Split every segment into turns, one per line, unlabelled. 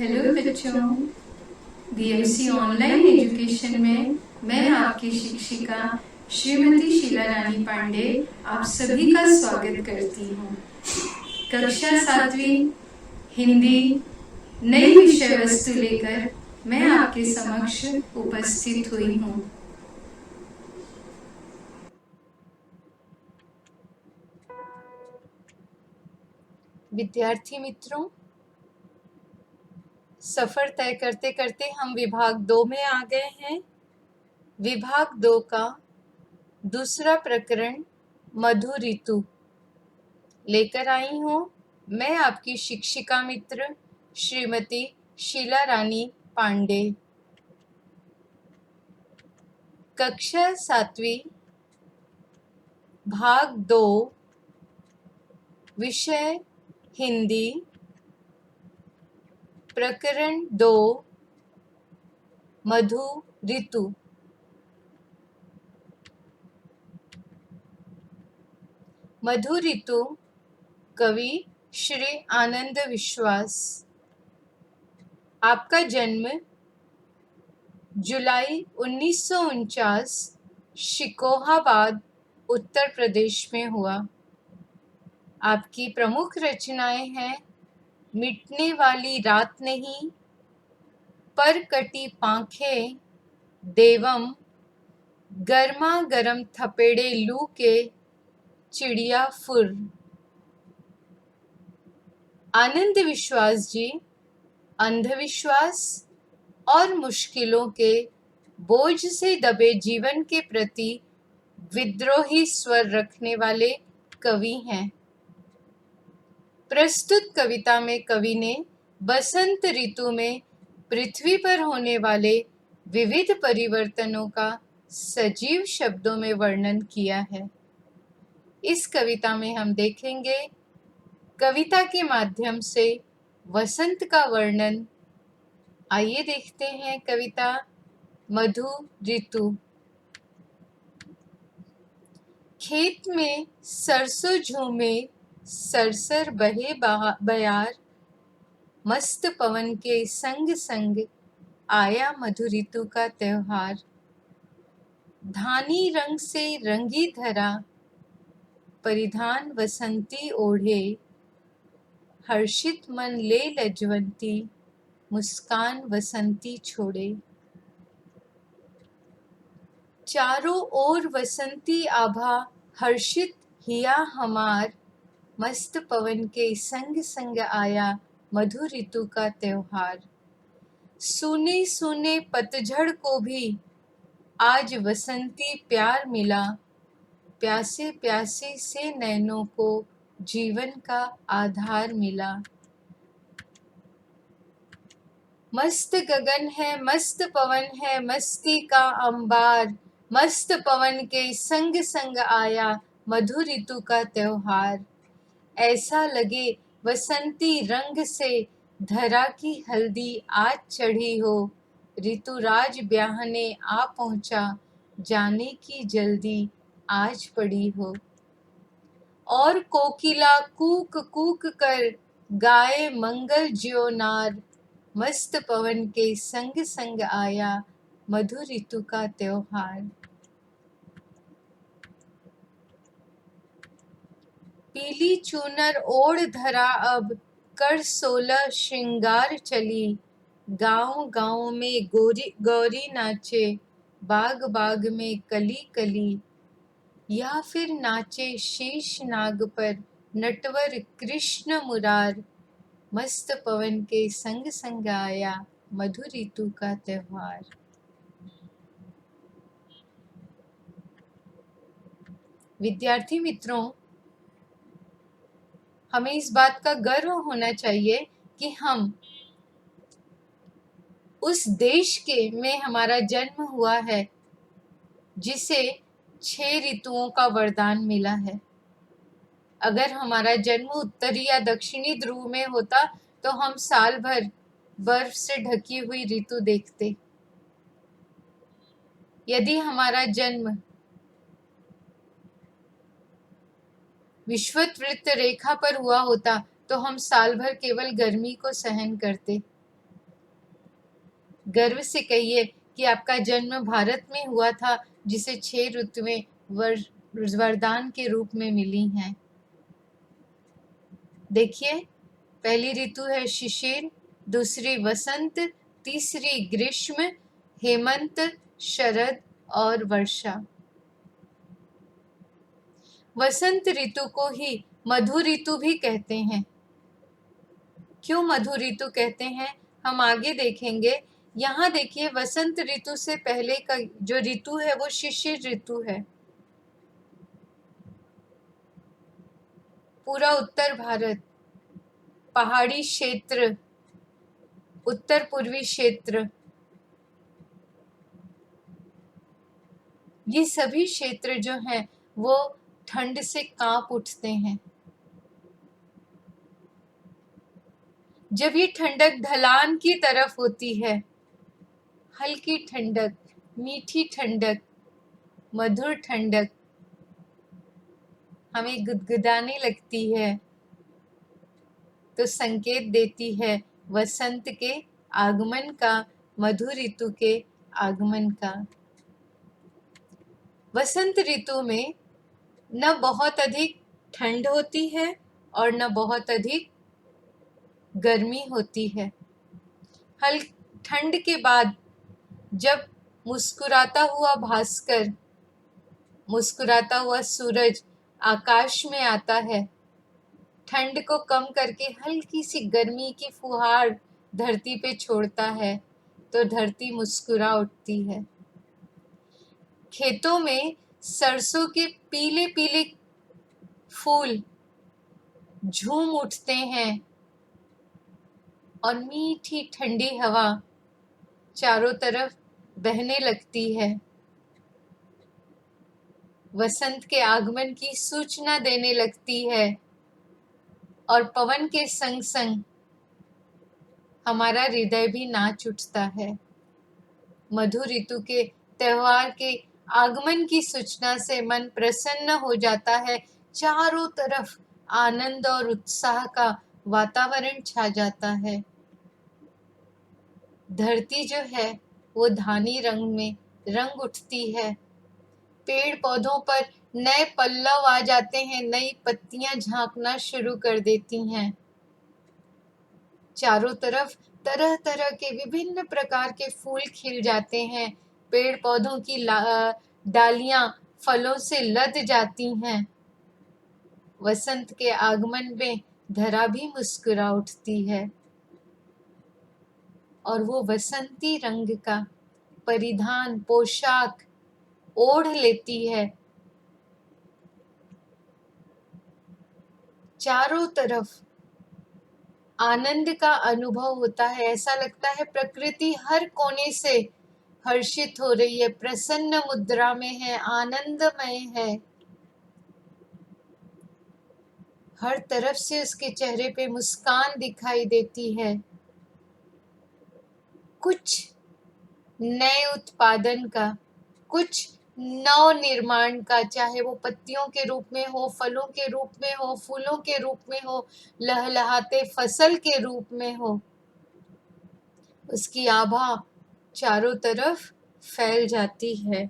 Hello बच्चों, DMC online education में मैं आपकी शिक्षिका श्रीमती शीला रानी पांडे आप सभी का स्वागत करती हूँ। कक्षा 7वीं हिंदी नई विषय वस्तु लेकर मैं आपके समक्ष उपस्थित हुई हूँ।
विद्यार्थी मित्रों, सफर तय करते करते हम विभाग 2 में आ गए हैं। विभाग 2 का दूसरा प्रकरण मधु ऋतु लेकर आई हूँ मैं आपकी शिक्षिका मित्र श्रीमती शीला रानी पांडे। कक्षा 7वीं भाग 2 विषय हिंदी प्रकरण 2 मधु ऋतु। मधु ऋतु कवि श्री आनंद विश्वास। आपका जन्म जुलाई 1949 शिकोहाबाद उत्तर प्रदेश में हुआ। आपकी प्रमुख रचनाएं हैं मिटने वाली रात नहीं, पर कटी पांखें, देवम, गर्मा गर्म थपेड़े लू के, चिड़िया फुर। आनंद विश्वास जी अंधविश्वास और मुश्किलों के बोझ से दबे जीवन के प्रति विद्रोही स्वर रखने वाले कवि हैं। प्रस्तुत कविता में कवि ने बसंत ऋतु में पृथ्वी पर होने वाले विविध परिवर्तनों का सजीव शब्दों में वर्णन किया है। इस कविता में हम देखेंगे कविता के माध्यम से वसंत का वर्णन। आइए देखते हैं कविता मधु ऋतु। खेत में सरसों झूमे, सरसर बहे बयार, मस्त पवन के संग संग आया मधु ऋतु का त्योहार। धानी रंग से रंगी धरा, परिधान वसंती ओढ़े, हर्षित मन ले लजवंती, मुस्कान वसंती छोड़े। चारों ओर वसंती आभा, हर्षित हिया हमार, मस्त पवन के संग संग आया मधु ऋतु का त्योहार। सूने सूने पतझड़ को भी आज वसंती प्यार मिला, प्यासे प्यासे से नैनों को जीवन का आधार मिला। मस्त गगन है, मस्त पवन है, मस्ती का अंबार, मस्त पवन के संग संग आया मधु ऋतु का त्योहार। ऐसा लगे वसंती रंग से धरा की हल्दी आज चढ़ी हो, ऋतुराज ब्याहने आ पहुंचा, जाने की जल्दी आज पड़ी हो। और कोकिला कूक कूक कर गाए मंगल ज्योनार, मस्त पवन के संग संग आया मधु ऋतु का त्योहार। पीली चूनर ओढ़ धरा अब, कर 16 श्रृंगार चली, गांव गांव में गौरी नाचे, बाग बाग में कली कली, या फिर नाचे शीश नाग पर नटवर कृष्ण मुरार, मस्त पवन के संग संग आया मधु ऋतु का त्योहार। विद्यार्थी मित्रों, हमें इस बात का गर्व होना चाहिए कि हम उस देश के में हमारा जन्म हुआ है जिसे 6 ऋतुओं का वरदान मिला है। अगर हमारा जन्म उत्तरी या दक्षिणी ध्रुव में होता तो हम साल भर बर्फ से ढकी हुई ऋतु देखते। यदि हमारा जन्म विषुवत वृत्त रेखा पर हुआ होता तो हम साल भर केवल गर्मी को सहन करते। गर्व से कहिए कि आपका जन्म भारत में हुआ था, जिसे 6 ऋतुएं वरदान के रूप में मिली हैं। देखिए, पहली ऋतु है शिशिर, दूसरी वसंत, तीसरी ग्रीष्म, हेमंत, शरद और वर्षा। वसंत ऋतु को ही मधु ऋतु भी कहते हैं। क्यों मधु ऋतु कहते हैं, हम आगे देखेंगे। यहाँ देखिए, वसंत ऋतु से पहले का जो ऋतु है वो शिशिर ऋतु है। पूरा उत्तर भारत, पहाड़ी क्षेत्र, उत्तर पूर्वी क्षेत्र, ये सभी क्षेत्र जो हैं वो ठंड से कांप उठते हैं। जब ये ठंडक ढलान की तरफ होती है, हल्की ठंडक, मीठी ठंडक, मधुर ठंडक हमें गुदगुदाने लगती है, तो संकेत देती है वसंत के आगमन का, मधु ऋतु के आगमन का। वसंत ऋतु में न बहुत अधिक ठंड होती है और न बहुत अधिक गर्मी होती है। ठंड के बाद जब मुस्कुराता हुआ भास्कर, मुस्कुराता हुआ सूरज आकाश में आता है, ठंड को कम करके हल्की सी गर्मी की फुहार धरती पे छोड़ता है, तो धरती मुस्कुरा उठती है। खेतों में सरसों के पीले पीले फूल झूम उठते हैं और मीठी ठंडी हवा चारों तरफ बहने लगती है। वसंत के आगमन की सूचना देने लगती है और पवन के संग संग हमारा हृदय भी नाच उठता है। मधु ऋतु के त्योहार के आगमन की सूचना से मन प्रसन्न हो जाता है। चारों तरफ आनंद और उत्साह का वातावरण छा जाता है। धरती जो है वो धानी रंग में रंग उठती है। पेड़ पौधों पर नए पल्लव आ जाते हैं, नई पत्तियां झांकना शुरू कर देती हैं। चारों तरफ तरह तरह के विभिन्न प्रकार के फूल खिल जाते हैं। पेड़ पौधों की डालियां फलों से लद जाती हैं। वसंत के आगमन में धरा भी मुस्कुरा उठती है और वो वसंती रंग का परिधान, पोशाक ओढ़ लेती है। चारों तरफ आनंद का अनुभव होता है। ऐसा लगता है प्रकृति हर कोने से हर्षित हो रही है, प्रसन्न मुद्रा में है, आनंदमय है। हर तरफ से उसके चेहरे पे मुस्कान दिखाई देती है। कुछ नए उत्पादन का, कुछ नव निर्माण का, चाहे वो पत्तियों के रूप में हो, फलों के रूप में हो, फूलों के रूप में हो, लहलहाते फसल के रूप में हो, उसकी आभा चारों तरफ फैल जाती है।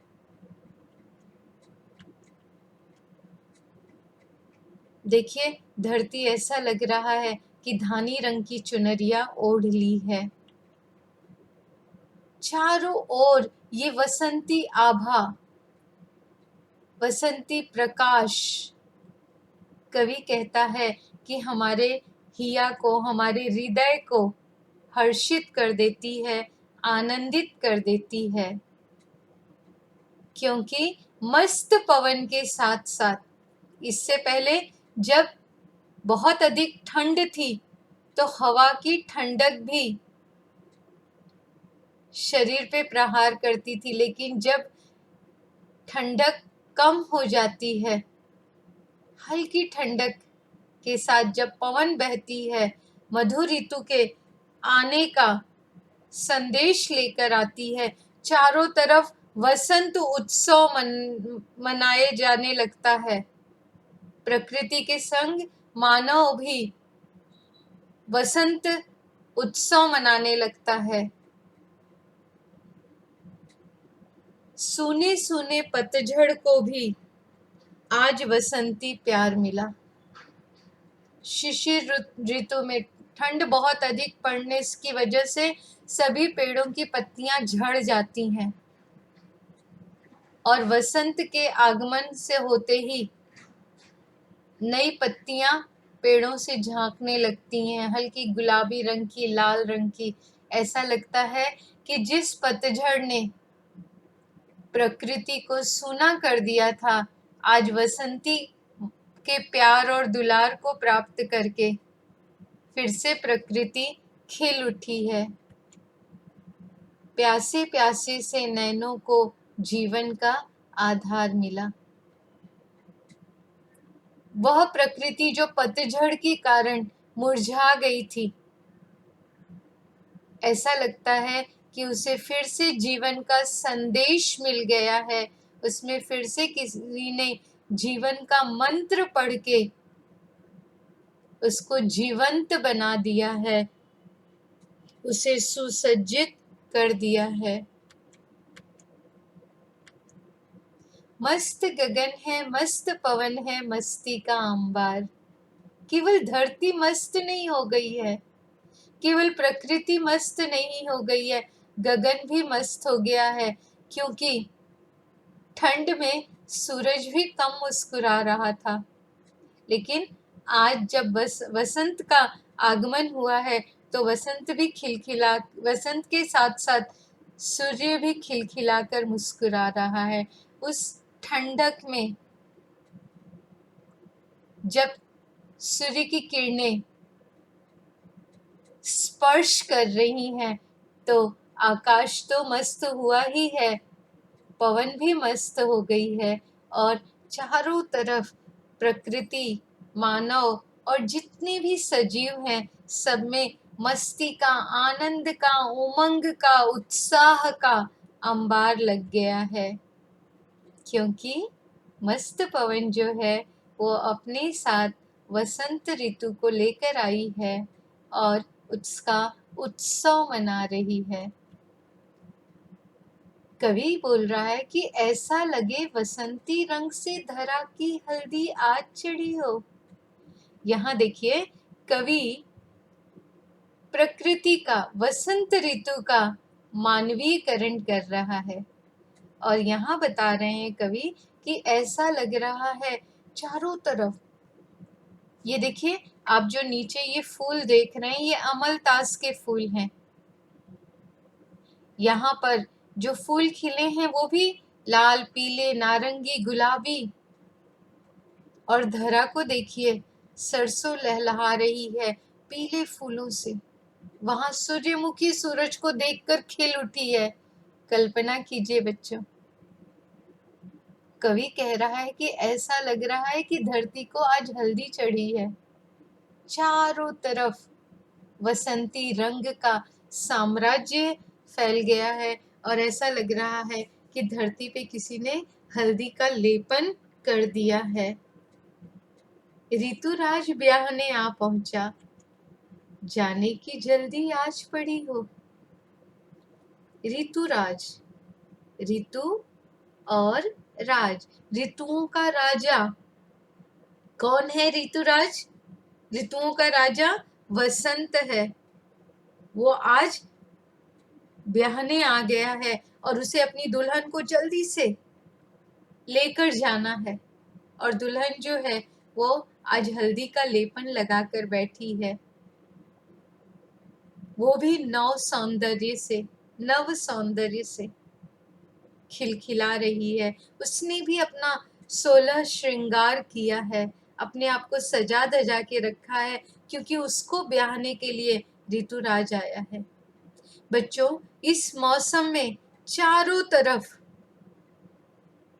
देखिए, धरती ऐसा लग रहा है कि धानी रंग की चुनरिया ओढ़ ली है। चारों ओर ये वसंती आभा, वसंती प्रकाश, कवि कहता है कि हमारे हिया को, हमारे हृदय को हर्षित कर देती है, आनंदित कर देती है। क्योंकि मस्त पवन के साथ साथ, इससे पहले जब बहुत अधिक ठंड थी तो हवा की ठंडक भी शरीर पे प्रहार करती थी, लेकिन जब ठंडक कम हो जाती है, हल्की ठंडक के साथ जब पवन बहती है, मधु ऋतु के आने का संदेश लेकर आती है, चारों तरफ वसंत उत्सव मनाए जाने लगता है। प्रकृति के संग मानव भी वसंत उत्सव मनाने लगता है। सूने सूने पतझड़ को भी आज वसंती प्यार मिला। शिशिर ऋतु में ठंड बहुत अधिक पड़ने की वजह से सभी पेड़ों की पत्तियां झड़ जाती हैं और वसंत के आगमन से होते ही नई पत्तियां पेड़ों से झांकने लगती हैं, हल्की गुलाबी रंग की, लाल रंग की। ऐसा लगता है कि जिस पतझड़ ने प्रकृति को सूना कर दिया था, आज वसंती के प्यार और दुलार को प्राप्त करके फिर से प्रकृति खिल उठी है। प्यासे प्यासे से नैनों को जीवन का आधार मिला। वह प्रकृति जो पतझड़ के कारण मुरझा गई थी, ऐसा लगता है कि उसे फिर से जीवन का संदेश मिल गया है। उसमें फिर से किसी ने जीवन का मंत्र पढ़ के उसको जीवंत बना दिया है, उसे सुसज्जित कर दिया है। मस्त गगन है, मस्त पवन है, मस्ती का अंबार। केवल धरती मस्त नहीं हो गई है, केवल प्रकृति मस्त नहीं हो गई है, गगन भी मस्त हो गया है। क्योंकि ठंड में सूरज भी कम मुस्कुरा रहा था, लेकिन आज जब वसंत का आगमन हुआ है तो वसंत के साथ साथ सूर्य भी खिलखिलाकर मुस्कुरा रहा है। उस ठंडक में जब सूर्य की किरणें स्पर्श कर रही हैं तो आकाश तो मस्त हुआ ही है, पवन भी मस्त हो गई है और चारों तरफ प्रकृति, मानव और जितने भी सजीव हैं, सब में मस्ती का, आनंद का, उमंग का, उत्साह का अंबार लग गया है। क्योंकि मस्त पवन जो है वो अपने साथ वसंत ऋतु को लेकर आई है और उसका उत्सव मना रही है। कवि बोल रहा है कि ऐसा लगे वसंती रंग से धरा की हल्दी आज चढ़ी हो। यहाँ देखिए, कवि प्रकृति का, वसंत ऋतु का मानवीकरण कर रहा है और यहाँ बता रहे हैं कवि कि ऐसा लग रहा है चारों तरफ। ये देखिए, आप जो नीचे ये फूल देख रहे हैं, ये अमलतास के फूल हैं। यहाँ पर जो फूल खिले हैं वो भी लाल, पीले, नारंगी, गुलाबी। और धरा को देखिए, सरसों लहलहा रही है पीले फूलों से। वहां सूर्यमुखी सूरज को देखकर खिल उठी है। कल्पना कीजिए बच्चों, कवि कह रहा है कि ऐसा लग रहा है कि धरती को आज हल्दी चढ़ी है। चारों तरफ वसंती रंग का साम्राज्य फैल गया है और ऐसा लग रहा है कि धरती पे किसी ने हल्दी का लेपन कर दिया है। ऋतुराज ब्याहने आ पहुंचा, जाने की जल्दी आज पड़ी हो। ऋतुराज, ऋतु और राज, ऋतुओं का राजा। कौन है ऋतुराज? ऋतुओं का राजा वसंत है। वो आज ब्याहने आ गया है और उसे अपनी दुल्हन को जल्दी से लेकर जाना है। और दुल्हन जो है वो आज हल्दी का लेपन लगाकर बैठी है, वो भी नव सौंदर्य से खिलखिला रही है। उसने भी अपना 16 श्रृंगार किया है, अपने आप को सजा धजा के रखा है, क्योंकि उसको ब्याहने के लिए ऋतुराज आया है। बच्चों, इस मौसम में चारों तरफ,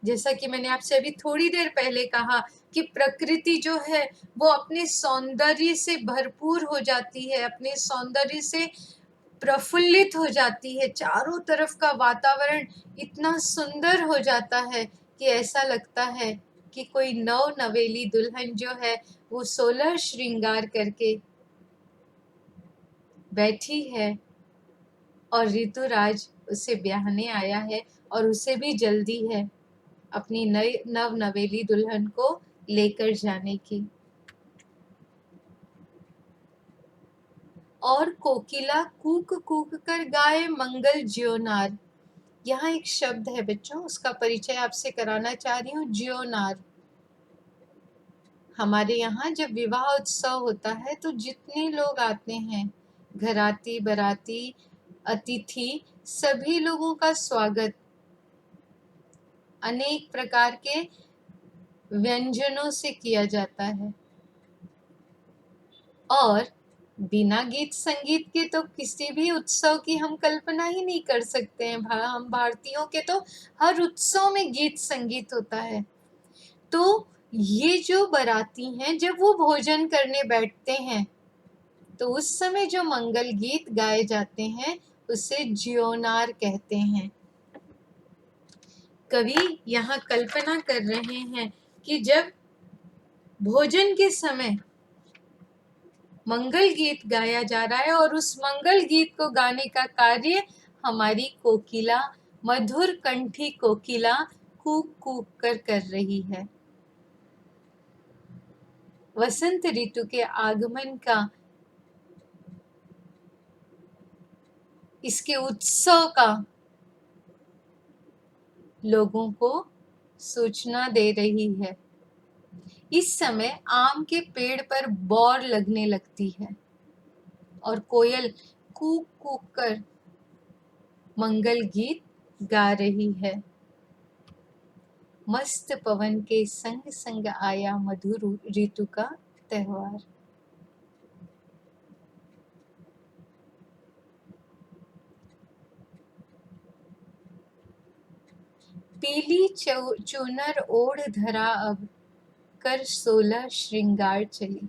जैसा कि मैंने आपसे अभी थोड़ी देर पहले कहा कि प्रकृति जो है वो अपने सौंदर्य से भरपूर हो जाती है, अपने सौंदर्य से प्रफुल्लित हो जाती है। चारों तरफ का वातावरण इतना सुंदर हो जाता है कि ऐसा लगता है कि कोई नव नवेली दुल्हन जो है वो 16 श्रृंगार करके बैठी है और ऋतुराज उसे ब्याहने आया है और उसे भी जल्दी है अपनी नई नवेली दुल्हन को लेकर जाने की। और कोकिला कूक कूक कर गाए मंगल ज्योनार। यहाँ एक शब्द है बच्चों, उसका परिचय आपसे कराना चाह रही हूँ। ज्योनार। हमारे यहाँ जब विवाह उत्सव होता है तो जितने लोग आते हैं, घराती बराती अतिथि, सभी लोगों का स्वागत अनेक प्रकार के व्यंजनों से किया जाता है। और बिना गीत संगीत के तो किसी भी उत्सव की हम कल्पना ही नहीं कर सकते हैं। हम भारतीयों के तो हर उत्सव में गीत संगीत होता है। तो ये जो बाराती हैं, जब वो भोजन करने बैठते हैं तो उस समय जो मंगल गीत गाए जाते हैं उसे ज्योनार कहते हैं। कवि यहाँ कल्पना कर रहे हैं कि जब भोजन के समय मंगल गीत गाया जा रहा है और उस मंगल गीत को गाने का कार्य हमारी कोकिला, मधुर कंठी कोकिला कूक कूक कर रही है। वसंत ऋतु के आगमन का, इसके उत्सव का लोगों को सूचना दे रही है। इस समय आम के पेड़ पर बौर लगने लगती है और कोयल कूक कूक कर मंगल गीत गा रही है। मस्त पवन के संग संग आया मधुर ऋतु का त्योहार। पीली चूनर ओढ़ धरा अब, कर 16 श्रृंगार चली।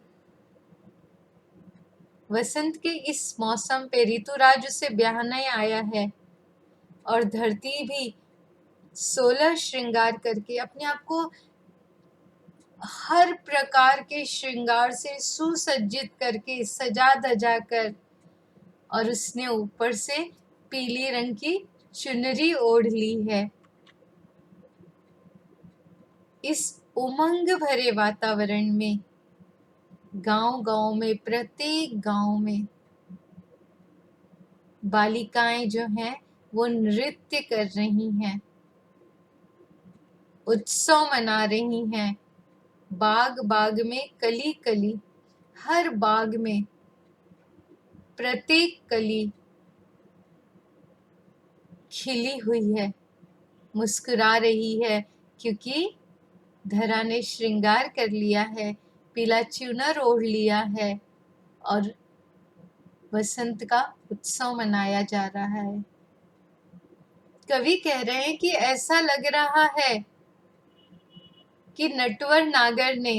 वसंत के इस मौसम पे ऋतुराज उसे ब्याहने आया है और धरती भी 16 श्रृंगार करके अपने आप को हर प्रकार के श्रृंगार से सुसज्जित करके सजा धजा कर, और उसने ऊपर से पीली रंग की चुनरी ओढ़ ली है। इस उमंग भरे वातावरण में गांव-गांव में, प्रत्येक गांव में बालिकाएं जो हैं वो नृत्य कर रही हैं, उत्सव मना रही हैं। बाग बाग में कली कली, हर बाग में प्रत्येक कली खिली हुई है, मुस्कुरा रही है, क्योंकि धरा ने श्रृंगार कर लिया है, पीला चूनर ओढ़ लिया है और वसंत का उत्सव मनाया जा रहा है। कवि कह रहे हैं कि ऐसा लग रहा है कि नटवर नागर ने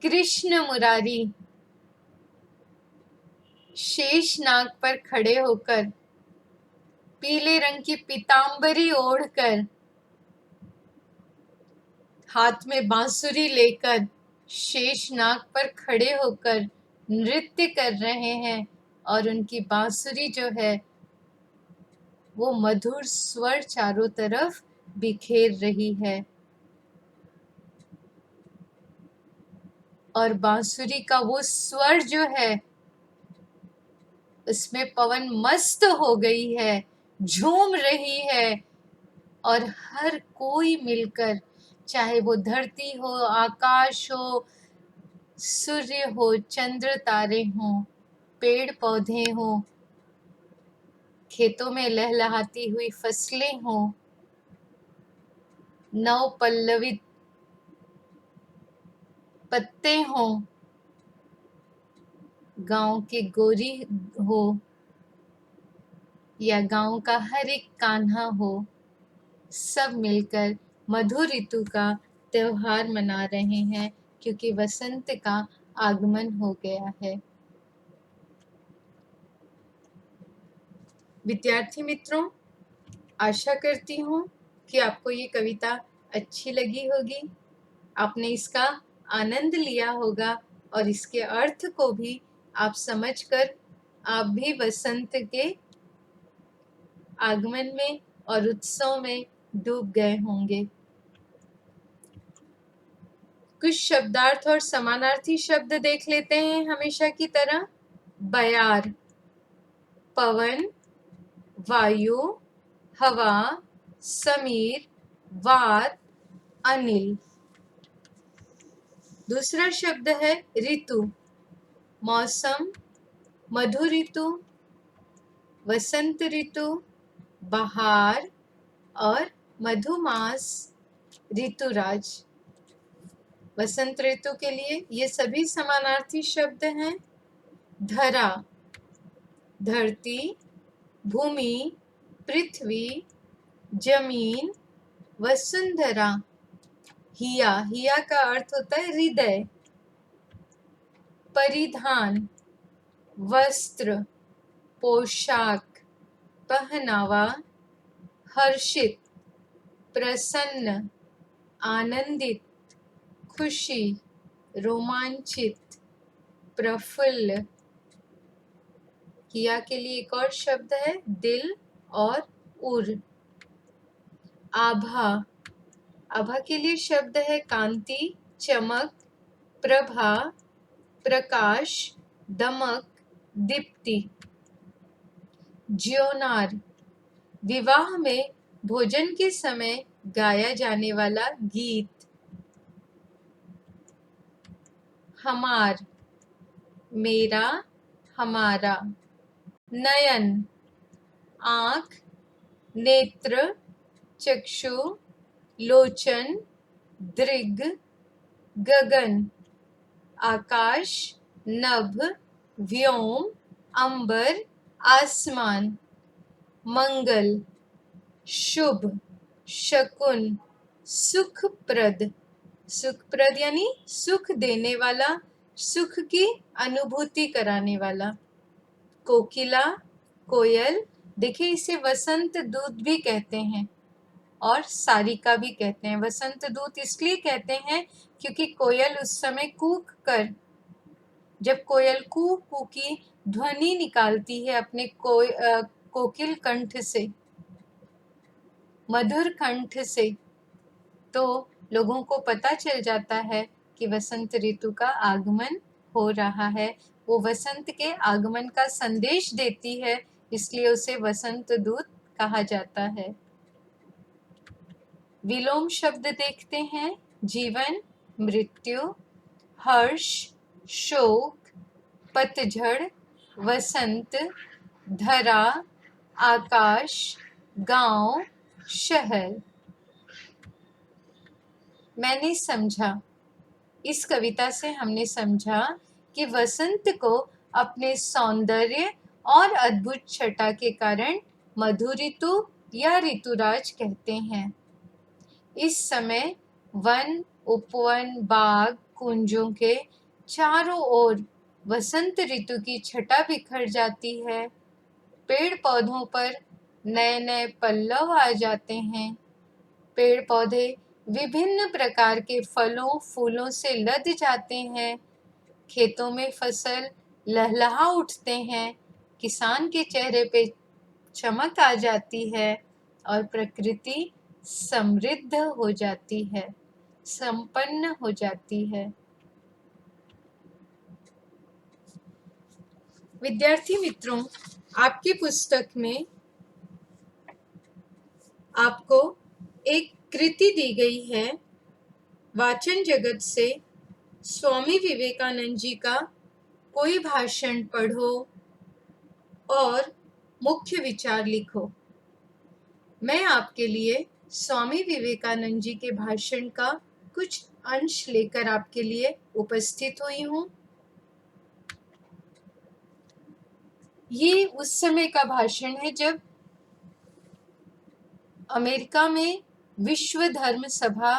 कृष्ण मुरारी शेष नाग पर खड़े होकर, पीले रंग की पीतांबरी ओढ़कर, हाथ में बांसुरी लेकर शेष नाग पर खड़े होकर नृत्य कर रहे हैं और उनकी बांसुरी जो है वो मधुर स्वर चारों तरफ बिखेर रही है। और बांसुरी का वो स्वर जो है उसमें पवन मस्त हो गई है, झूम रही है और हर कोई मिलकर, चाहे वो धरती हो, आकाश हो, सूर्य हो, चंद्र तारे हो, पेड़ पौधे हो, खेतों में लहलहाती हुई फसलें हो, नव पल्लवित पत्ते हो, गांव के गोरी हो या गांव का हर एक कान्हा हो, सब मिलकर मधुर ऋतु का त्योहार मना रहे हैं, क्योंकि वसंत का आगमन हो गया है। विद्यार्थी मित्रों, आशा करती हूँ कि आपको ये कविता अच्छी लगी होगी, आपने इसका आनंद लिया होगा और इसके अर्थ को भी आप समझकर आप भी वसंत के आगमन में और उत्सव में डूब गए होंगे। कुछ शब्दार्थ और समानार्थी शब्द देख लेते हैं हमेशा की तरह। बयार, पवन, वायु, हवा, समीर, वात, अनिल। दूसरा शब्द है ऋतु, मौसम, मधु ऋतु, वसंत ऋतु, बहार और मधुमास, ऋतुराज। वसंत ऋतु के लिए ये सभी समानार्थी शब्द हैं। धरा, धरती, भूमि, पृथ्वी, जमीन, वसुंधरा। हिया, हिया का अर्थ होता है हृदय। परिधान, वस्त्र, पोशाक, पहनावा। हर्षित, प्रसन्न, आनंदित, खुशी, रोमांचित, प्रफुल्ल। हिया के लिए एक और शब्द है दिल और उर। आभा, आभा के लिए शब्द है कांति, चमक, प्रभा, प्रकाश, दमक, दीप्ति। ज्योनार, विवाह में भोजन के समय गाया जाने वाला गीत। हमार, मेरा, हमारा। नयन, आँख, नेत्र, चक्षु, लोचन, दृग, गगन, आकाश, नभ, व्योम, अंबर, आसमान। मंगल, शुभ, शकुन, सुखप्रद। सुखप्रद यानी सुख देने वाला, सुख की अनुभूति कराने वाला। कोकिला, कोयल, देखिए इसे वसंत दूत भी कहते हैं और सारिका भी कहते हैं। वसंत दूत इसलिए कहते हैं क्योंकि कोयल उस समय कूक कर, जब कोयल कू कू की ध्वनि निकालती है अपने कोकिल कंठ से, मधुर कंठ से, तो लोगों को पता चल जाता है कि वसंत ऋतु का आगमन हो रहा है। वो वसंत के आगमन का संदेश देती है, इसलिए उसे वसंत दूत कहा जाता है। विलोम शब्द देखते हैं। जीवन, मृत्यु, हर्ष, शोक, पतझड़, वसंत, धरा, आकाश, गांव, शहर। मैंने समझा, इस कविता से हमने समझा कि वसंत को अपने सौंदर्य और अद्भुत छटा के कारण मधु ऋतु या ऋतुराज कहते हैं। इस समय वन, उपवन, बाग, कुंजों के चारों ओर वसंत ऋतु की छटा बिखर जाती है। पेड़ पौधों पर नए नए पल्लव आ जाते हैं। पेड़ पौधे विभिन्न प्रकार के फलों फूलों से लद जाते हैं। खेतों में फसल लहलहा उठते हैं। किसान के चेहरे पे चमक आ जाती है और प्रकृति समृद्ध हो जाती है, संपन्न हो जाती है। विद्यार्थी मित्रों, आपकी पुस्तक में आपको एक कृति दी गई है। वाचन जगत से स्वामी विवेकानंद जी का कोई भाषण पढ़ो और मुख्य विचार लिखो। मैं आपके लिए स्वामी विवेकानंद जी के भाषण का कुछ अंश लेकर आपके लिए उपस्थित हुई हूँ। ये उस समय का भाषण है जब अमेरिका में विश्व धर्म सभा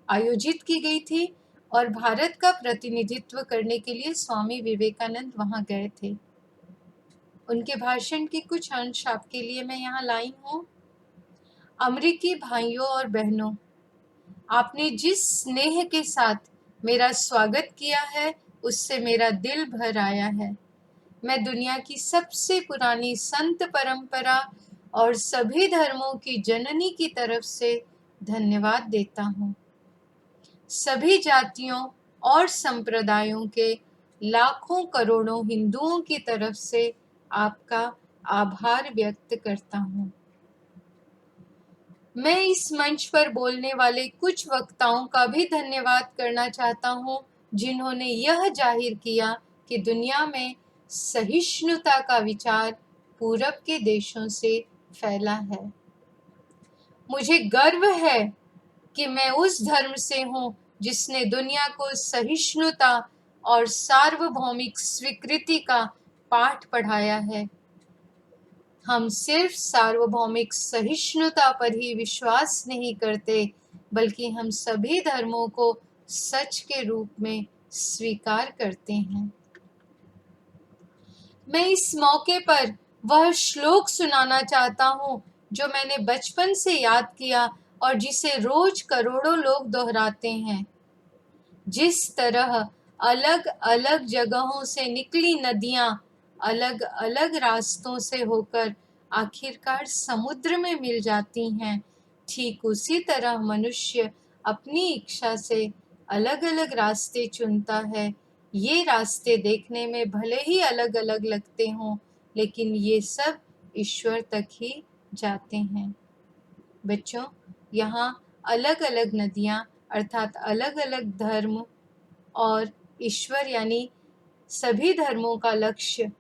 आयोजित की गई थी और भारत का प्रतिनिधित्व करने के लिए स्वामी विवेकानंद वहां गए थे। उनके भाषण के कुछ अंश आपके लिए मैं यहाँ लाई हूँ। अमेरिकी भाइयों और बहनों, आपने जिस स्नेह के साथ मेरा स्वागत किया है उससे मेरा दिल भर आया है। मैं दुनिया की सबसे पुरानी संत परंपरा और सभी धर्मों की जननी की तरफ से धन्यवाद देता हूँ। सभी जातियों और संप्रदायों के लाखों करोड़ों हिंदुओं की तरफ से आपका आभार व्यक्त करता हूँ। मैं इस मंच पर बोलने वाले कुछ वक्ताओं का भी धन्यवाद करना चाहता हूँ, जिन्होंने यह जाहिर किया कि दुनिया में सहिष्णुता का विचार पूरब के देशों से फैला है। मुझे गर्व है कि मैं उस धर्म से हूँ जिसने दुनिया को सहिष्णुता और सार्वभौमिक स्वीकृति का पाठ पढ़ाया है। हम सिर्फ सार्वभौमिक सहिष्णुता पर ही विश्वास नहीं करते, बल्कि हम सभी धर्मों को सच के रूप में स्वीकार करते हैं। मैं इस मौके पर वह श्लोक सुनाना चाहता हूँ जो मैंने बचपन से याद किया और जिसे रोज करोड़ों लोग दोहराते हैं। जिस तरह अलग अलग जगहों से निकली नदियां अलग अलग रास्तों से होकर आखिरकार समुद्र में मिल जाती हैं, ठीक उसी तरह मनुष्य अपनी इच्छा से अलग अलग रास्ते चुनता है। ये रास्ते देखने में भले ही अलग अलग लगते हों, लेकिन ये सब ईश्वर तक ही जाते हैं। बच्चों, यहाँ अलग अलग नदियाँ अर्थात अलग अलग धर्म और ईश्वर यानी सभी धर्मों का लक्ष्य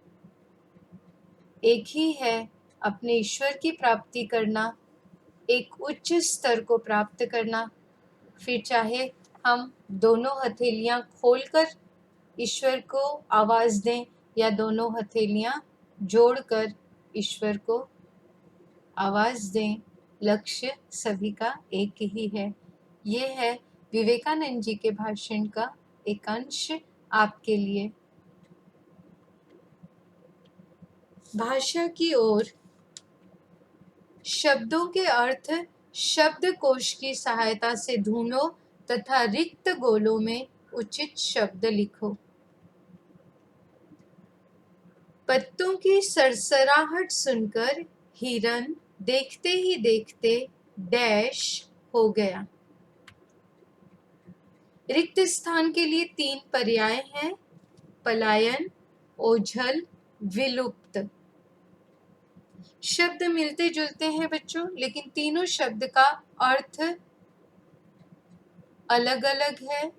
एक ही है, अपने ईश्वर की प्राप्ति करना, एक उच्च स्तर को प्राप्त करना। फिर चाहे हम दोनों हथेलियां खोलकर ईश्वर को आवाज दें या दोनों हथेलियां जोड़कर ईश्वर को आवाज दें, लक्ष्य सभी का एक ही है। ये है विवेकानंद जी के भाषण का एक अंश आपके लिए। भाषा की ओर। शब्दों के अर्थ शब्दकोश की सहायता से ढूंढो तथा रिक्त गोलों में उचित शब्द लिखो। पत्तों की सरसराहट सुनकर हिरन देखते ही देखते डैश हो गया। रिक्त स्थान के लिए 3 पर्याय हैं: पलायन, ओझल, विलुप्त। शब्द मिलते जुलते हैं बच्चों, लेकिन तीनों शब्द का अर्थ अलग अलग है।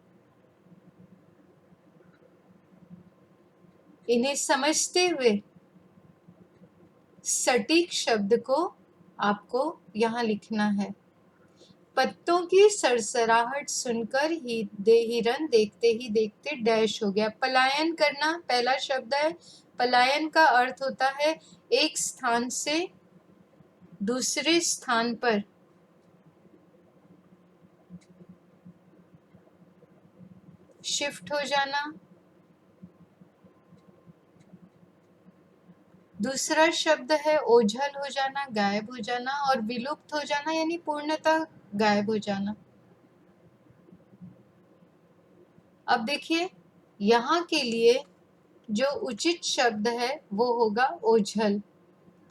इन्हें समझते हुए सटीक शब्द को आपको यहाँ लिखना है। पत्तों की सरसराहट सुनकर हिरन देखते ही देखते डैश हो गया। पलायन करना पहला शब्द है। पलायन का अर्थ होता है एक स्थान से दूसरे स्थान पर शिफ्ट हो जाना। दूसरा शब्द है ओझल हो जाना, गायब हो जाना, और विलुप्त हो जाना यानी पूर्णतः गायब हो जाना। अब देखिए, यहाँ के लिए जो उचित शब्द है वो होगा ओझल।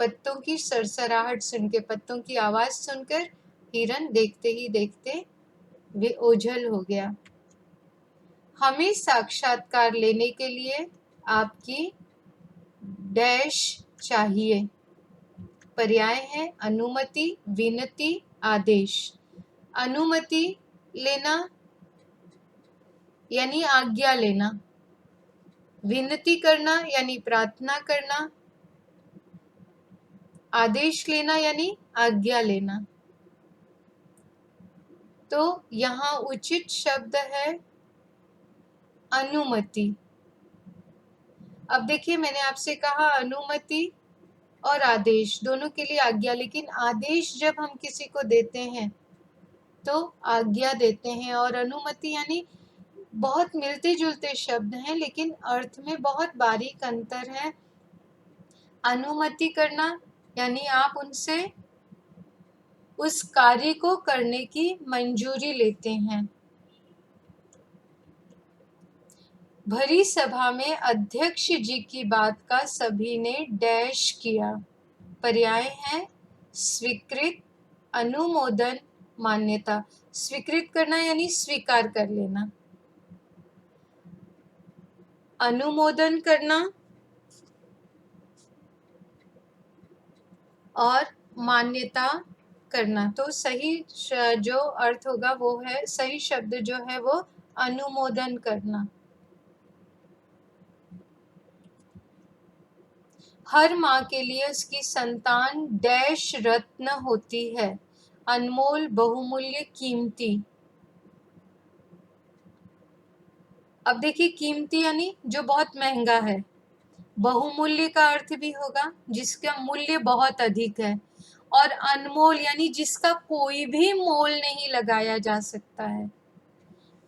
पत्तों की सरसराहट सुन के, पत्तों की आवाज सुनकर हिरन देखते ही देखते वे ओझल हो गया। हमें साक्षात्कार लेने के लिए आपकी डैश चाहिए। पर्याय है अनुमति, विनती, आदेश। अनुमति लेना यानी आज्ञा लेना, विनती करना यानी प्रार्थना करना, आदेश लेना यानी आज्ञा लेना। तो यहाँ उचित शब्द है अनुमति। अब देखिए, मैंने आपसे कहा अनुमति और आदेश दोनों के लिए आज्ञा, लेकिन आदेश जब हम किसी को देते हैं तो आज्ञा देते हैं, और अनुमति यानी बहुत मिलते जुलते शब्द हैं लेकिन अर्थ में बहुत बारीक अंतर है। अनुमति करना यानी आप उनसे उस कार्य को करने की मंजूरी लेते हैं। भरी सभा में अध्यक्ष जी की बात का सभी ने डैश किया। पर्याय है स्वीकृत, अनुमोदन, मान्यता। स्वीकृत करना यानी स्वीकार कर लेना, अनुमोदन करना और मान्यता करना। तो सही जो अर्थ होगा वो है, सही शब्द जो है वो अनुमोदन करना। हर माँ के लिए उसकी संतान डैश रत्न होती है, अनमोल, बहुमूल्य, कीमती। अब देखिए, कीमती यानी जो बहुत महंगा है, बहुमूल्य का अर्थ भी होगा जिसका मूल्य बहुत अधिक है, और अनमोल यानी जिसका कोई भी मोल नहीं लगाया जा सकता है।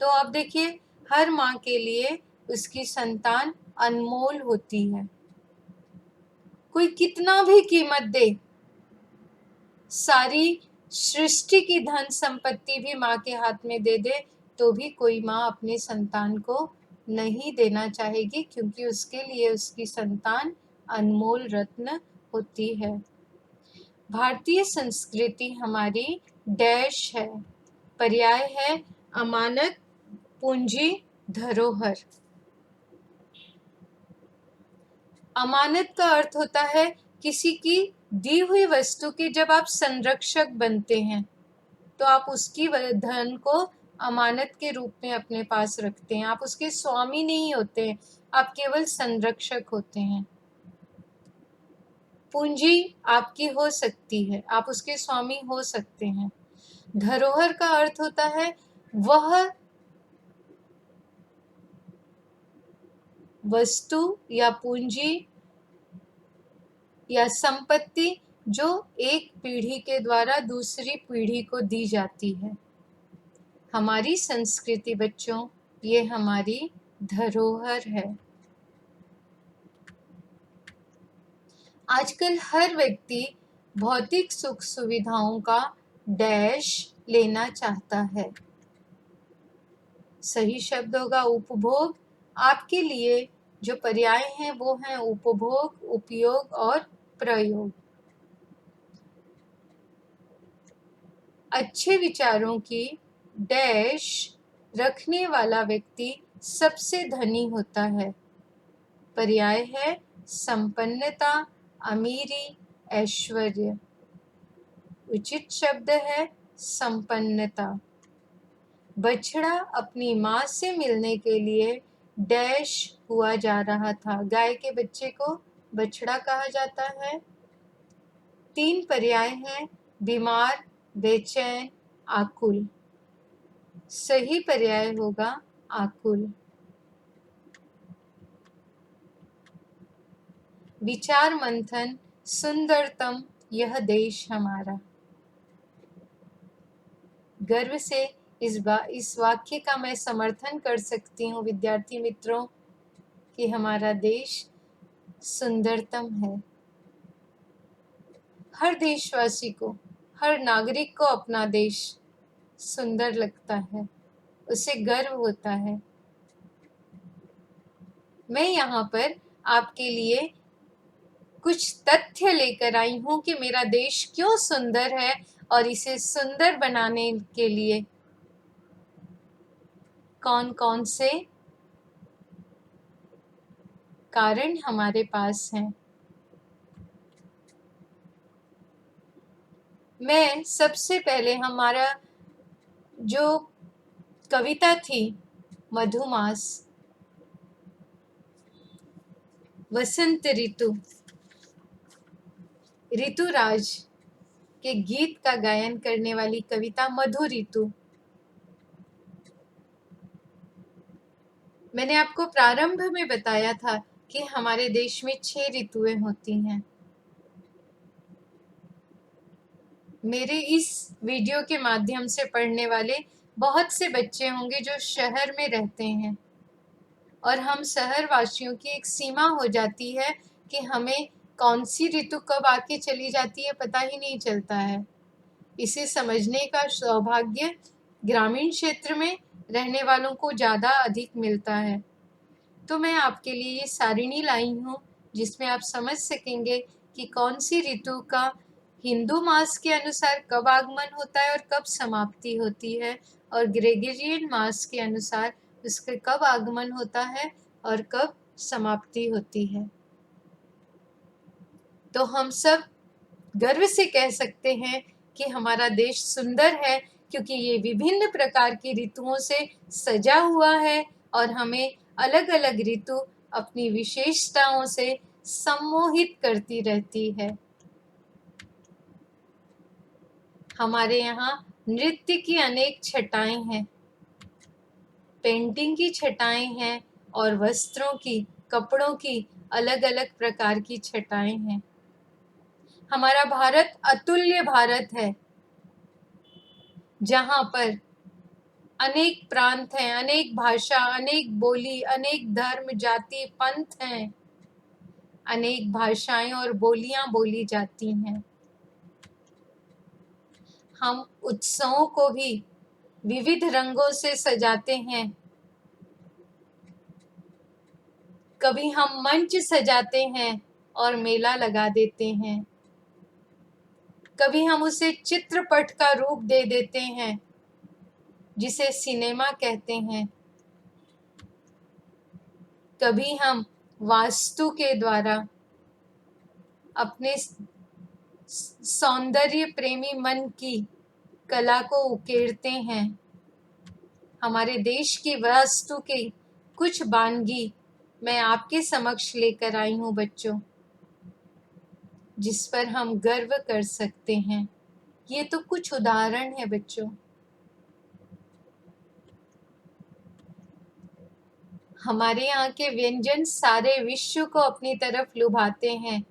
तो अब देखिए, हर माँ के लिए उसकी संतान अनमोल होती है। कोई कितना भी कीमत दे, सारी सृष्टि की धन संपत्ति भी माँ के हाथ में दे दे तो भी कोई माँ अपने संतान को नहीं देना चाहेगी, क्योंकि उसके लिए उसकी संतान अनमोल रत्न होती है। भारतीय संस्कृति हमारी डैश है, पर्याय है अमानत, पूंजी, धरोहर। अमानत का अर्थ होता है किसी की दी हुई वस्तु के जब आप संरक्षक बनते हैं तो आप उसकी धन को अमानत के रूप में अपने पास रखते हैं। आप उसके स्वामी नहीं होते, आप केवल संरक्षक होते हैं। पूंजी आपकी हो सकती है, आप उसके स्वामी हो सकते हैं। धरोहर का अर्थ होता है वह वस्तु या पूंजी या संपत्ति जो एक पीढ़ी के द्वारा दूसरी पीढ़ी को दी जाती है। हमारी संस्कृति बच्चों, ये हमारी धरोहर है। आजकल हर व्यक्ति भौतिक सुख सुविधाओं का डैश लेना चाहता है। सही शब्द होगा उपभोग। आपके लिए जो पर्याय हैं वो हैं उपभोग, उपयोग और प्रयोग। अच्छे विचारों की डैश रखने वाला व्यक्ति सबसे धनी होता है। पर्याय है संपन्नता, अमीरी, ऐश्वर्य। उचित शब्द है संपन्नता। बछड़ा अपनी माँ से मिलने के लिए डैश हुआ जा रहा था। गाय के बच्चे को बछड़ा कहा जाता है। 3 पर्याय हैं बीमार, बेचैन, आकुल। सही पर्याय होगा आकुल। विचार मंथन, सुंदरतम यह देश हमारा। गर्व से इस वाक्य का मैं समर्थन कर सकती हूँ विद्यार्थी मित्रों कि हमारा देश सुंदरतम है। हर देशवासी को, हर नागरिक को अपना देश सुंदर लगता है, उसे गर्व होता है। मैं यहाँ पर आपके लिए कुछ तथ्य लेकर आई हूँ कि मेरा देश क्यों सुंदर है और इसे सुंदर बनाने के लिए कौन कौन से कारण हमारे पास हैं। मैं सबसे पहले हमारा जो कविता थी मधुमास, वसंत ऋतु, ऋतुराज के गीत का गायन करने वाली कविता मधु ऋतु, मैंने आपको प्रारंभ में बताया था कि हमारे देश में 6 ऋतुएं होती हैं। मेरे इस वीडियो के माध्यम से पढ़ने वाले बहुत से बच्चे होंगे जो शहर में रहते हैं, और हम शहर वासियों की एक सीमा हो जाती है कि हमें कौन सी ऋतु कब आके चली जाती है पता ही नहीं चलता है। इसे समझने का सौभाग्य ग्रामीण क्षेत्र में रहने वालों को ज़्यादा अधिक मिलता है। तो मैं आपके लिए ये सारिणी लाई हूँ जिसमें आप समझ सकेंगे कि कौन सी ऋतु का हिंदू मास के अनुसार कब आगमन होता है और कब समाप्ति होती है, और ग्रेगोरियन मास के अनुसार उसके कब आगमन होता है और कब समाप्ति होती है। तो हम सब गर्व से कह सकते हैं कि हमारा देश सुंदर है, क्योंकि ये विभिन्न प्रकार की ऋतुओं से सजा हुआ है और हमें अलग अलग ऋतु अपनी विशेषताओं से सम्मोहित करती रहती है। हमारे यहाँ नृत्य की अनेक छटाएं हैं, पेंटिंग की छटाएं हैं और वस्त्रों की, कपड़ों की अलग अलग प्रकार की छटाएं हैं। हमारा भारत अतुल्य भारत है, जहाँ पर अनेक प्रांत हैं, अनेक भाषा, अनेक बोली, अनेक धर्म, जाति, पंथ हैं, अनेक भाषाएं और बोलियां बोली जाती हैं। हम उत्सवों को भी विविध रंगों से सजाते हैं। कभी हम मंच सजाते हैं और मेला लगा देते हैं, कभी हम उसे चित्रपट का रूप दे देते हैं जिसे सिनेमा कहते हैं, कभी हम वास्तु के द्वारा अपने सौंदर्य प्रेमी मन की कला को उकेरते हैं। हमारे देश की वास्तु की कुछ वानगी मैं आपके समक्ष लेकर आई हूँ बच्चों, जिस पर हम गर्व कर सकते हैं। ये तो कुछ उदाहरण है बच्चों। हमारे यहाँ के व्यंजन सारे विश्व को अपनी तरफ लुभाते हैं,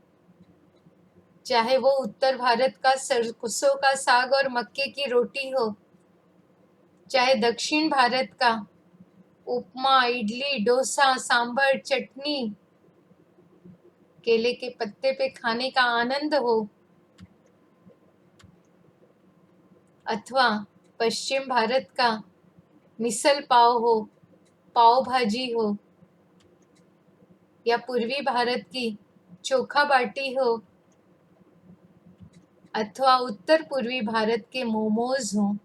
चाहे वो उत्तर भारत का सरसों का साग और मक्के की रोटी हो, चाहे दक्षिण भारत का उपमा, इडली, डोसा, सांभर, चटनी, केले के पत्ते पे खाने का आनंद हो, अथवा पश्चिम भारत का मिसल पाव हो, पाव भाजी हो, या पूर्वी भारत की चोखा बाटी हो, अथवा उत्तर पूर्वी भारत के मोमोज हो।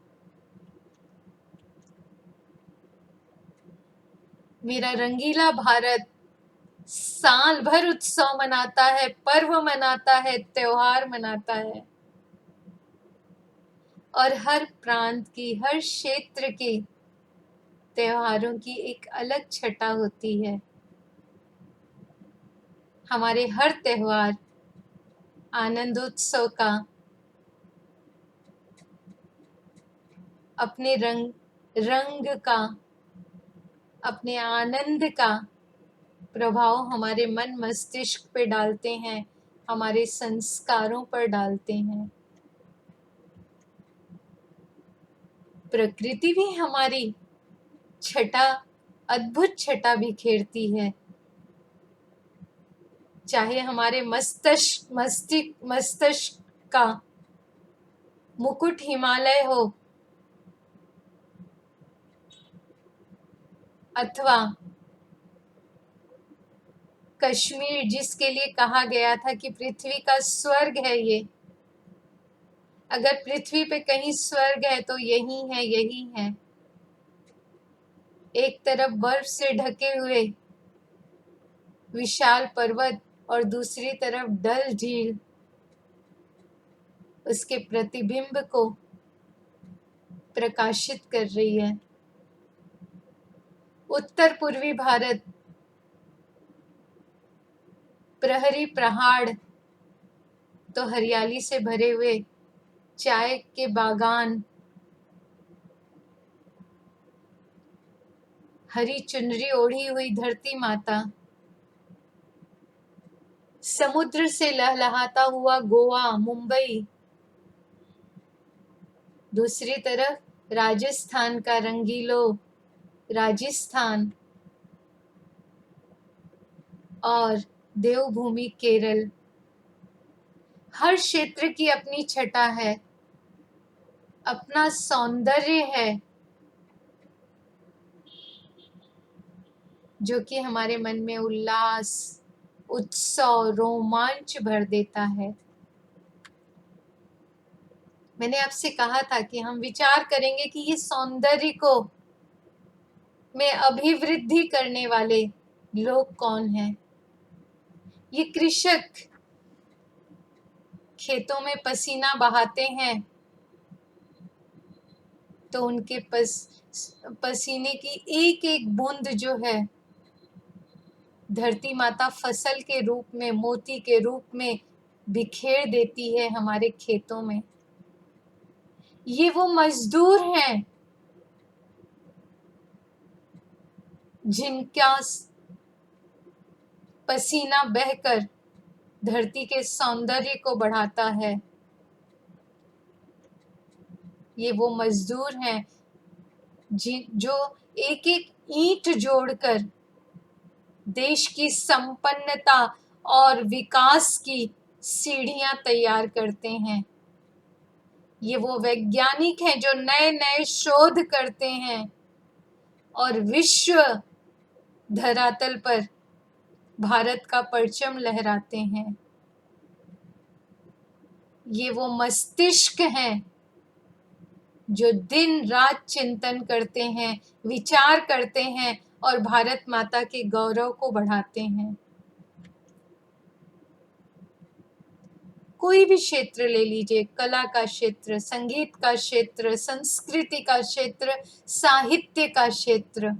मेरा रंगीला भारत साल भर उत्सव मनाता है, पर्व मनाता है, त्योहार मनाता है, और हर प्रांत की, हर क्षेत्र के त्योहारों की एक अलग छटा होती है। हमारे हर त्योहार आनंदोत्सव का, अपने रंग का, अपने आनंद का प्रभाव हमारे मन मस्तिष्क पे डालते हैं, हमारे संस्कारों पर डालते हैं। प्रकृति भी हमारी छटा, अद्भुत छटा बिखेरती है, चाहे हमारे मस्तिष्क का मुकुट हिमालय हो, अथवा कश्मीर, जिसके लिए कहा गया था कि पृथ्वी का स्वर्ग है ये। अगर पृथ्वी पे कहीं स्वर्ग है तो यही है, यही है। एक तरफ बर्फ से ढके हुए विशाल पर्वत और दूसरी तरफ डल झील उसके प्रतिबिंब को प्रकाशित कर रही है। उत्तर पूर्वी भारत प्रहरी पहाड़ तो हरियाली से भरे हुए चाय के बागान, हरी चुनरी ओढ़ी हुई धरती माता, समुद्र से लहलहाता हुआ गोवा, मुंबई, दूसरी तरफ राजस्थान का रंगीलो राजस्थान, और देवभूमि केरल। हर क्षेत्र की अपनी छटा है, अपना सौंदर्य है, जो कि हमारे मन में उल्लास, उत्सव, रोमांच भर देता है। मैंने आपसे कहा था कि हम विचार करेंगे कि ये सौंदर्य को में अभिवृद्धि करने वाले लोग कौन हैं। ये कृषक खेतों में पसीना बहाते हैं तो उनके पसीने की एक एक बूंद जो है धरती माता फसल के रूप में, मोती के रूप में बिखेर देती है हमारे खेतों में। ये वो मजदूर हैं जिनका पसीना बहकर धरती के सौंदर्य को बढ़ाता है। ये वो मजदूर हैं जो एक एक ईंट जोड़कर देश की संपन्नता और विकास की सीढ़ियां तैयार करते हैं। ये वो वैज्ञानिक हैं जो नए नए शोध करते हैं और विश्व धरातल पर भारत का परचम लहराते हैं। ये वो मस्तिष्क हैं जो दिन रात चिंतन करते हैं, विचार करते हैं और भारत माता के गौरव को बढ़ाते हैं। कोई भी क्षेत्र ले लीजिए, कला का क्षेत्र, संगीत का क्षेत्र, संस्कृति का क्षेत्र, साहित्य का क्षेत्र,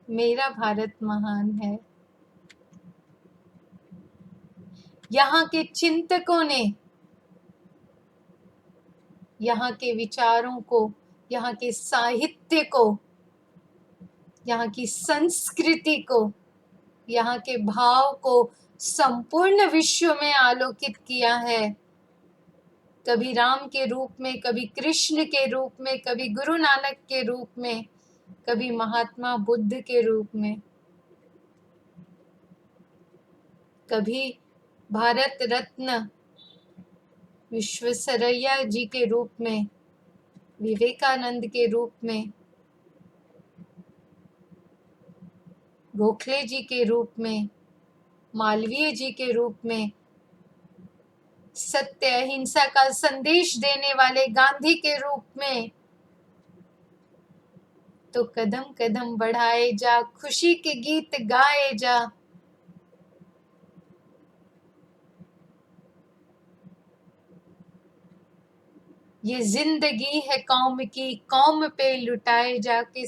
मेरा भारत महान है। यहाँ के चिंतकों ने यहाँ के विचारों को, यहाँ के साहित्य को, यहाँ की संस्कृति को, यहाँ के भाव को संपूर्ण विश्व में आलोकित किया है। कभी राम के रूप में, कभी कृष्ण के रूप में, कभी गुरु नानक के रूप में, कभी महात्मा बुद्ध के रूप में, कभी भारत रत्न विश्वेश्वरैया जी के रूप में, विवेकानंद के रूप में, गोखले जी के रूप में, मालवीय जी के रूप में, सत्य अहिंसा का संदेश देने वाले गांधी के रूप में। तो कदम कदम बढ़ाए जा, खुशी के गीत गाए जा। ये जिंदगी है कौम की, कौम पे लुटाए जा के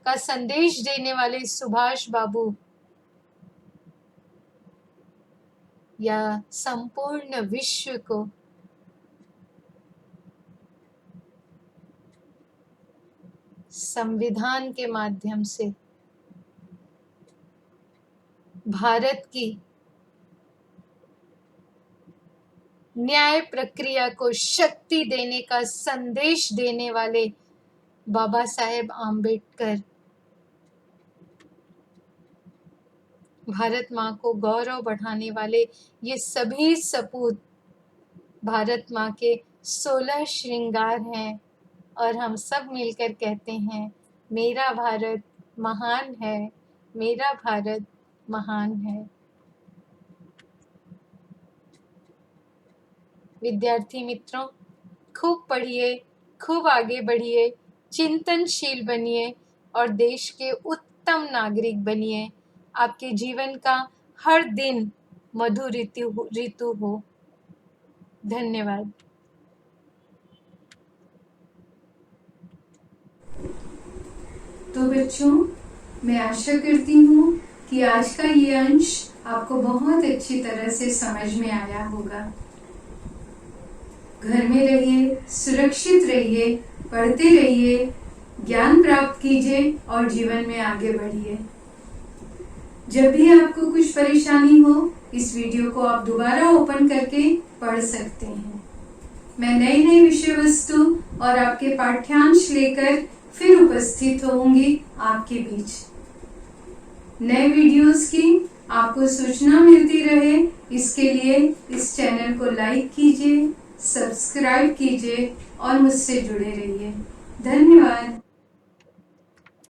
का संदेश देने वाले सुभाष बाबू या संपूर्ण विश्व को संविधान के माध्यम से भारत की न्याय प्रक्रिया को शक्ति देने का संदेश देने वाले बाबा साहेब आम्बेडकर, भारत माँ को गौरव बढ़ाने वाले ये सभी सपूत भारत माँ के 16 श्रृंगार हैं। और हम सब मिलकर कहते हैं, मेरा भारत महान है, मेरा भारत महान है। विद्यार्थी मित्रों, खूब पढ़िए, खूब आगे बढ़िए, चिंतनशील बनिए और देश के उत्तम नागरिक बनिए। आपके जीवन का हर दिन मधुर ऋतु हो। धन्यवाद।
तो बच्चों, मैं आशा करती हूँ कि आज का ये अंश आपको बहुत अच्छी तरह से समझ में आया होगा। घर में रहिए, सुरक्षित रहिए, पढ़ते रहिए, ज्ञान प्राप्त कीजिए और जीवन में आगे बढ़िए। जब भी आपको कुछ परेशानी हो, इस वीडियो को आप दोबारा ओपन करके पढ़ सकते हैं। मैं नई नई विषय वस्तु और आपके पाठ्यांश लेकर फिर उपस्थित होंगी आपके बीच। नए वीडियोस की आपको सूचना मिलती रहे, इसके लिए इस चैनल को लाइक कीजिए, सब्सक्राइब कीजिए और मुझसे जुड़े रहिए। धन्यवाद।